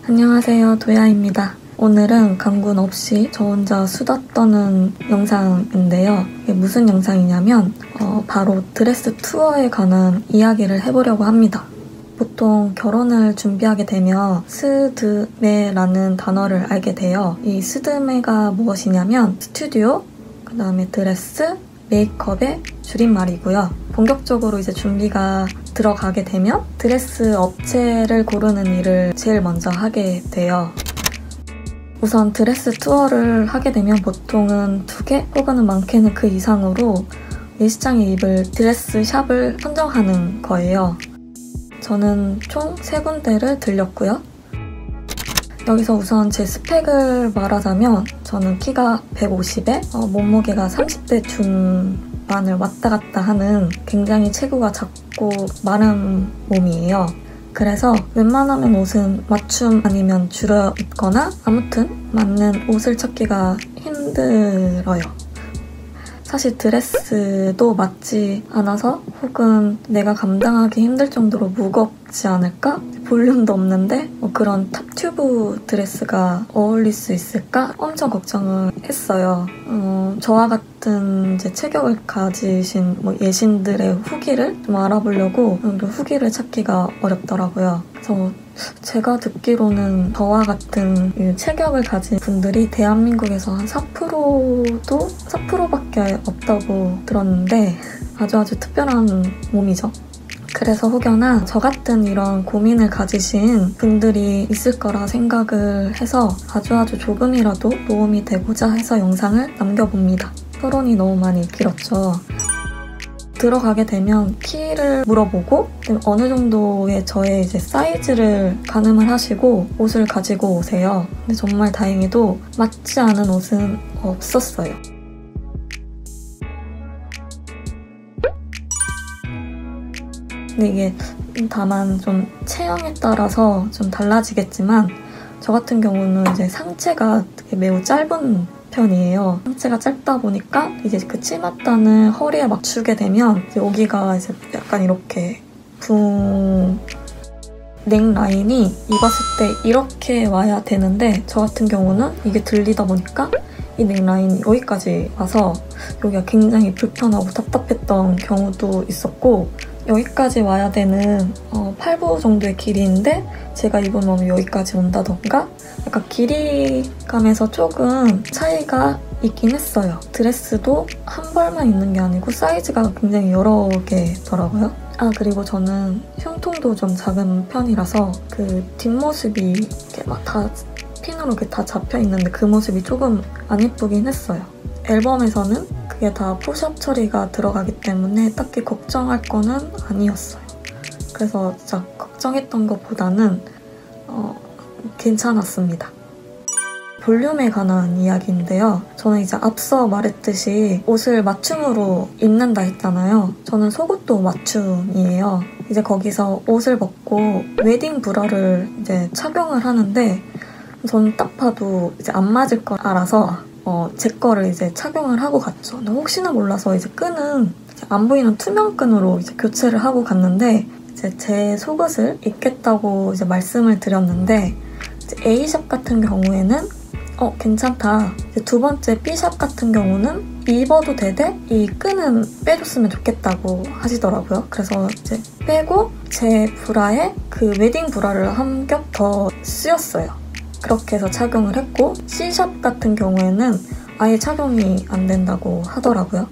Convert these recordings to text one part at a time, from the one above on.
안녕하세요, 도야입니다. 오늘은 강군 없이 저 혼자 수다 떠는 영상인데요. 이게 무슨 영상이냐면 바로 드레스 투어에 관한 이야기를 해보려고 합니다. 보통 결혼을 준비하게 되면 스드메라는 단어를 알게 돼요. 이 스드메가 무엇이냐면 스튜디오, 그 다음에 드레스, 메이크업의 줄임말이고요. 본격적으로 이제 준비가 들어가게 되면 드레스 업체를 고르는 일을 제일 먼저 하게 돼요. 우선 드레스 투어를 하게 되면 보통은 2개 혹은 많게는 그 이상으로 예시장에 입을 드레스 샵을 선정하는 거예요. 저는 총 3군데를 들렸고요. 여기서 우선 제 스펙을 말하자면 저는 키가 150에 몸무게가 30대 중반을 왔다 갔다 하는 굉장히 체구가 작고 마른 몸이에요. 그래서 웬만하면 옷은 맞춤 아니면 줄여 입거나 아무튼 맞는 옷을 찾기가 힘들어요. 사실 드레스도 맞지 않아서 혹은 내가 감당하기 힘들 정도로 무겁지 않을까? 볼륨도 없는데 그런 탑튜브 드레스가 어울릴 수 있을까? 엄청 걱정을 했어요. 저와 같은 이제 체격을 가지신 예신들의 후기를 좀 알아보려고 후기를 찾기가 어렵더라고요. 그래서 제가 듣기로는 저와 같은 체격을 가진 분들이 대한민국에서 한 4%밖에 없다고 들었는데 아주 특별한 몸이죠. 그래서 혹여나 저 같은 이런 고민을 가지신 분들이 있을 거라 생각을 해서 아주 조금이라도 도움이 되고자 해서 영상을 남겨봅니다. 토론이 너무 많이 길었죠. 들어가게 되면 키를 물어보고 어느 정도의 저의 이제 사이즈를 가늠을 하시고 옷을 가지고 오세요. 근데 정말 다행히도 맞지 않은 옷은 없었어요. 근데 이게 다만 좀 체형에 따라서 좀 달라지겠지만 저 같은 경우는 이제 상체가 되게 매우 짧은 편이에요. 상체가 짧다 보니까 이제 그 치맛단을 허리에 맞추게 되면 이제 여기가 이제 약간 이렇게 넥라인이 입었을 때 이렇게 와야 되는데 저 같은 경우는 이게 들리다 보니까 이 넥라인이 여기까지 와서 여기가 굉장히 불편하고 답답했던 경우도 있었고 여기까지 와야 되는 8부 정도의 길이인데 제가 입은 몸이 여기까지 온다던가 약간 길이감에서 조금 차이가 있긴 했어요. 드레스도 한 벌만 있는 게 아니고 사이즈가 굉장히 여러 개더라고요. 그리고 저는 흉통도 좀 작은 편이라서 그 뒷모습이 이렇게 막 다 핀으로 이렇게 다 잡혀있는데 그 모습이 조금 안 예쁘긴 했어요. 앨범에서는 그게 다 포샵 처리가 들어가기 때문에 딱히 걱정할 거는 아니었어요. 그래서 진짜 걱정했던 것보다는 괜찮았습니다. 볼륨에 관한 이야기인데요. 저는 이제 앞서 말했듯이 옷을 맞춤으로 입는다 했잖아요. 저는 속옷도 맞춤이에요. 이제 거기서 옷을 벗고 웨딩 브라를 이제 착용을 하는데 저는 딱 봐도 이제 안 맞을 걸 알아서 제 거를 이제 착용을 하고 갔죠. 근데 혹시나 몰라서 이제 끈은 이제 안 보이는 투명 끈으로 이제 교체를 하고 갔는데 이제 제 속옷을 입겠다고 이제 말씀을 드렸는데 이제 A샵 같은 경우에는 괜찮다. 이제 두 번째 B샵 같은 경우는 입어도 되되 이 끈은 빼줬으면 좋겠다고 하시더라고요. 그래서 이제 빼고 제 브라에 그 웨딩 브라를 한 겹 더 쓰였어요. 그렇게 해서 착용을 했고 C샵 같은 경우에는 아예 착용이 안 된다고 하더라고요.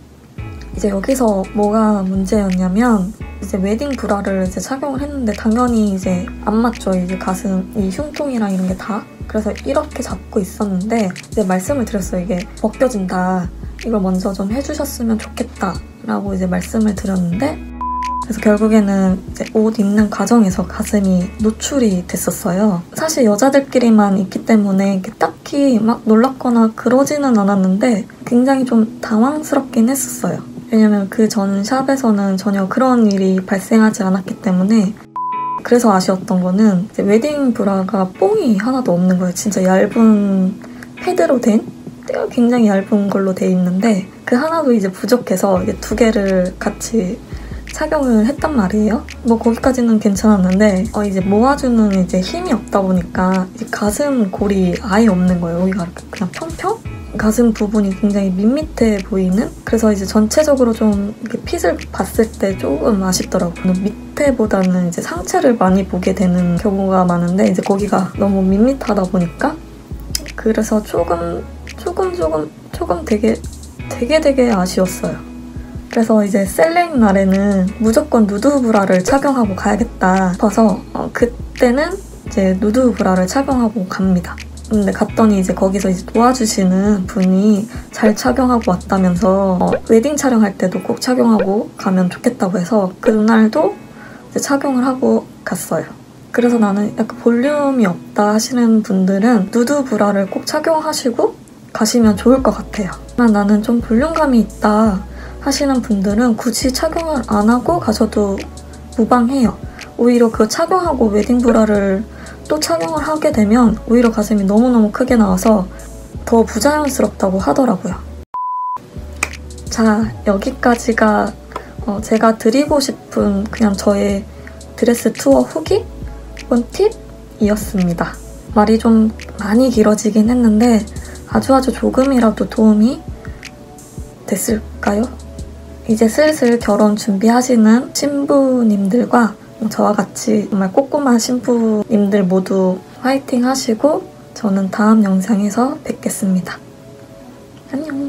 이제 여기서 뭐가 문제였냐면 이제 웨딩 브라를 이제 착용을 했는데 당연히 이제 안 맞죠. 이제 가슴, 이 흉통이랑 이런 게 다. 그래서 이렇게 잡고 있었는데 이제 말씀을 드렸어요. 이게 벗겨진다. 이걸 먼저 좀 해주셨으면 좋겠다 라고 이제 말씀을 드렸는데 그래서 결국에는 이제 옷 입는 과정에서 가슴이 노출이 됐었어요. 사실 여자들끼리만 있기 때문에 딱히 막 놀랍거나 그러지는 않았는데 굉장히 좀 당황스럽긴 했었어요. 왜냐면 그 전 샵에서는 전혀 그런 일이 발생하지 않았기 때문에 그래서 아쉬웠던 거는 이제 웨딩 브라가 뽕이 하나도 없는 거예요. 진짜 얇은 패드로 된 굉장히 얇은 걸로 돼 있는데 그 하나도 이제 부족해서 이게 2개를 같이 착용을 했단 말이에요. 뭐 거기까지는 괜찮았는데 이제 모아주는 이제 힘이 없다 보니까 이제 가슴 골이 아예 없는 거예요. 여기가 그냥 평평? 가슴 부분이 굉장히 밋밋해 보이는? 그래서 이제 전체적으로 좀 이렇게 핏을 봤을 때 조금 아쉽더라고요. 밑에보다는 이제 상체를 많이 보게 되는 경우가 많은데 이제 거기가 너무 밋밋하다 보니까 그래서 조금 되게 아쉬웠어요. 그래서 이제 셀링 날에는 무조건 누드 브라를 착용하고 가야겠다 싶어서 그때는 이제 누드 브라를 착용하고 갑니다. 근데 갔더니 이제 거기서 이제 도와주시는 분이 잘 착용하고 왔다면서 웨딩 촬영할 때도 꼭 착용하고 가면 좋겠다고 해서 그날도 이제 착용을 하고 갔어요. 그래서 나는 약간 볼륨이 없다 하시는 분들은 누드 브라를 꼭 착용하시고 가시면 좋을 것 같아요. 하지만 나는 좀 볼륨감이 있다 하시는 분들은 굳이 착용을 안 하고 가셔도 무방해요. 오히려 그 착용하고 웨딩 브라를 또 착용을 하게 되면 오히려 가슴이 너무너무 크게 나와서 더 부자연스럽다고 하더라고요. 자, 여기까지가 제가 드리고 싶은 그냥 저의 드레스 투어 후기 혹은 팁이었습니다. 말이 좀 많이 길어지긴 했는데 아주 조금이라도 도움이 됐을까요? 이제 슬슬 결혼 준비하시는 신부님들과 저와 같이 정말 꼼꼼한 신부님들 모두 화이팅 하시고 저는 다음 영상에서 뵙겠습니다. 안녕!